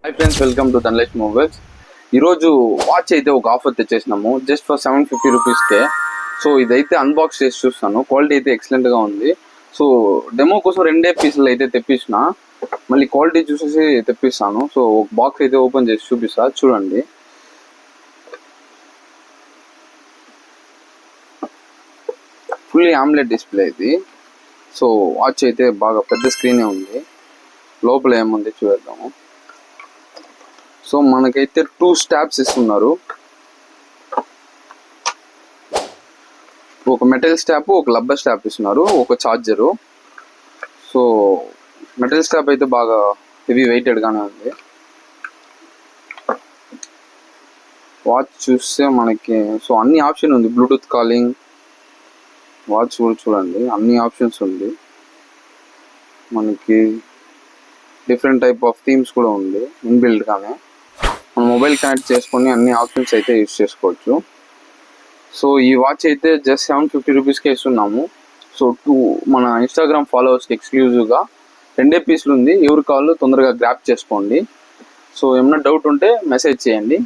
Hi friends, welcome to Dhanalakshmi mobiles. ఈరోజు watch అయితే ఒక ఆఫర్ తెచ్చేసినాము జస్ట్ ఫర్ 750 రూపీస్కే. సో ఇదైతే అన్బాక్స్ చేసి చూస్తాను. క్వాలిటీ అయితే ఎక్సలెంట్గా ఉంది. సో డెమో కోసం 2 పీసులు అయితే తెప్పించిన, మళ్ళీ క్వాలిటీ చూసేసి తెప్పిస్తాను. సో ఒక బాక్స్ అయితే ఓపెన్ చేసి చూపిస్తా, చూడండి. ఫుల్లీ ఆమ్లెట్ డిస్ప్లే ఇది. సో వాచ్ అయితే బాగా పెద్ద స్క్రీనే ఉంది. లోపల ఏముంది చూద్దాము. సో మనకైతే 2 స్టాప్స్ ఇస్తున్నారు. ఒక మెటల్ స్టాప్, ఒక రబ్బర్ స్టాప్ ఇస్తున్నారు, ఒక ఛార్జరు. సో మెటల్ స్టాప్ అయితే బాగా హెవీ వెయిటెడ్గానే ఉంది. వాచ్ చూస్తే మనకి సో అన్ని ఆప్షన్ ఉంది. బ్లూటూత్ కాలింగ్, వాచ్ కూడా చూడండి, అన్ని ఆప్షన్స్ ఉంది. మనకి డిఫరెంట్ టైప్ ఆఫ్ థీమ్స్ కూడా ఉంది ఇన్బిల్డ్గానే. మన మొబైల్ కనెక్ట్ చేసుకొని అన్ని ఆప్షన్స్ అయితే యూజ్ చేసుకోవచ్చు. సో ఈ వాచ్ అయితే జస్ట్ 750 రూపీస్కే ఇస్తున్నాము. సో మన ఇన్స్టాగ్రామ్ ఫాలోవర్స్కి ఎక్స్క్లూజివ్గా 2 పీసులు ఉంది. ఎవరు కావాలో తొందరగా గ్రాప్ చేసుకోండి. సో ఏమైనా డౌట్ ఉంటే మెసేజ్ చేయండి.